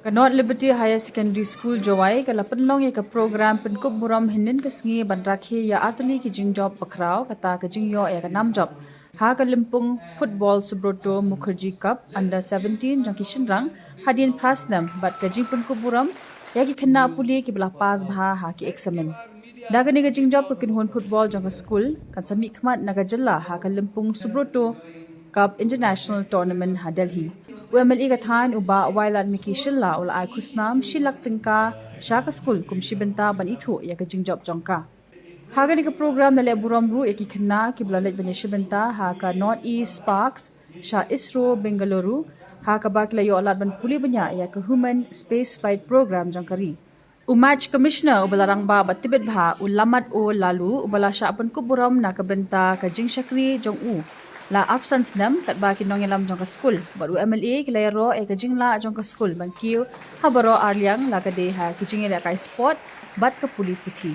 Kanot Liberty Higher Secondary School Jawai kala penlong ya ke program Pynkupburom hinin ke sengi bandrakhi ya atli ki Nongjop pakrau kata ke jingyo ya ke Nongjop. Ha ke Limpung Phutbol Subroto Mukherjee Cup under 17 jangki shinrang hadin prasnam bat ke jing Pynkupburom ya ki Khynnah puli ki belah pas bha ha ki Eksamin. Daga ni ke Nongjop ke kinhun football jangka school kan sami khmat naga jalla ha ke Limpung Subroto Cup International Tournament ha Delhi. UMLE kathan uba wailat miki shilla ul ai khusnam shilak tingka shaka school kum shibenta ban ithu ya ka Nongjop jongka. Haga ni ka program na le buram ru ya ki Khynnah ki blalet ban shibenta ha ka North East Sparks sha ISRO Bengaluru ha ka bakla yo alat ban puli banya ya ka Human Space Flight Program jongkari. Umaj Commissioner ubalarang ba batibet bha ulamat o lalu ubala sha Pynkupburom na ka benta ka jing shakri jong u la absence nam kat ba ki nongelam jong ka school baru MLA ki layro e ka jingla jong ka school ban kiu habaro arliang la ka de ha ki jingela ka sport bat ka puli puthi.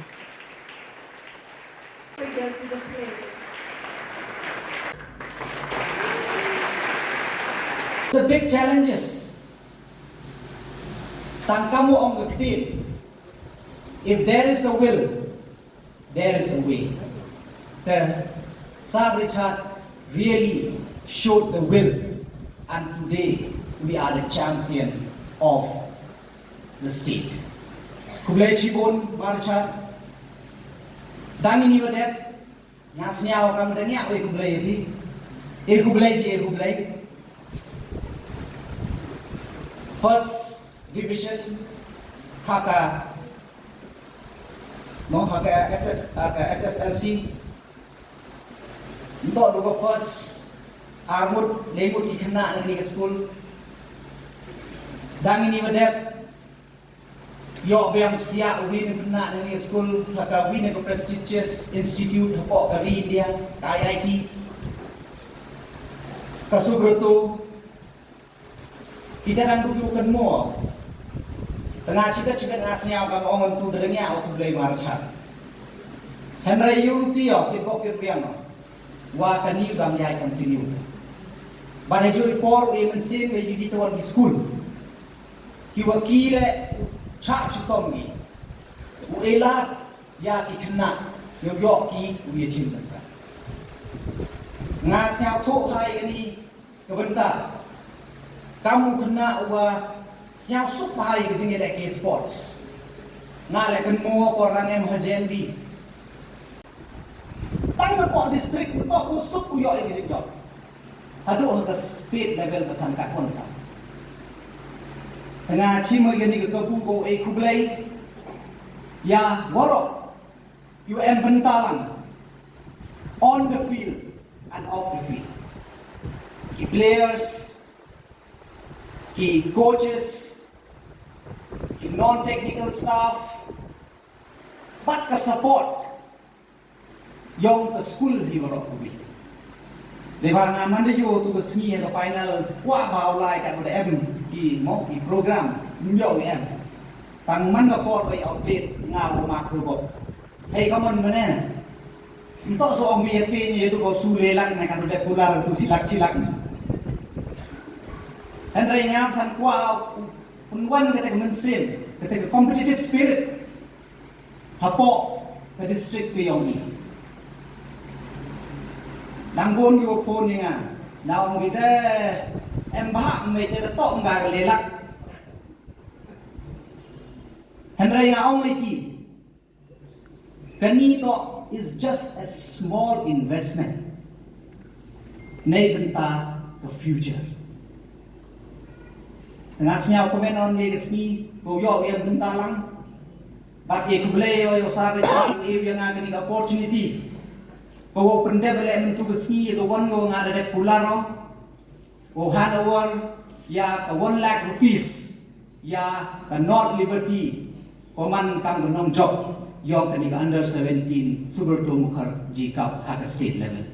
The big challenges tang kamu ong gektin. If there is a will, there is a way. The Sir Richard really showed the will, and today we are the champion of the state. Kublai Chibon Marcha Dami ni wadet ngasnya kamu dania we kublai ni kublai first division haka SSLC untuk dua first armut lemut di Khynnah ni ke school dan ini bedep yo biang siap ubi ni Khynnah ni ke school haka ubi ni ke prestigious institute hapok kari India IIT kasubroto kita nang duduk kenmo tengah cita-cita ngasnya kamu ongon tu derengnya aku boleh marcha Henry Yulutio tipok kirpiano wa kani udang yai continue. Bana jo report e mensin e di tawan di school. Ki wakile cha chutom ni. U ela ya ki Khynnah yo yo ki u ye chin ta. Nga sia tho hai ni ke benta. Kamu Khynnah wa sia sup hai ke jing ele ke sports. Nga le kan mo ko rang em hajen bi. Tang po district to usuk uyo ini job. Aduh ke state level betan kat pon ta. Tengah cimo gini ke go e kublai ya borok UM bentalang on the field and off the field. Ki players, ki coaches, ki non-technical staff, but ke support yang ke school di Borok Kubi. Lepas ngaman dia yo tu ke seni ke final, wah baulai kat UDM di mau di program menjauh yang tang mana potไปupdate ngau makro bot. Hei kamu mana? Untuk soal MHP ni itu kau sulelang nak kat UDM pular tu silak-silak. Dan ringam san kuau penwan kata mensin, kata competitive spirit. Hapok ke district tu yang ni. Nanggon yo pun nga naong kita embah me te to nga lelak Henry nga ong iki kanito is just a small investment nay benta the future ngasnya komen on ni resmi ko yo yang benta lang bak ye kublay yo sabe chan e yang ngani opportunity kau pendek balik mentu kesini kawan kau ngada dek pularo, kau handover ya kawan ₹1,00,000 ya ke North Liberty, koman kam ke Nongjop, yang kini ke under 17 Subroto Mukherjee Cup hak state level.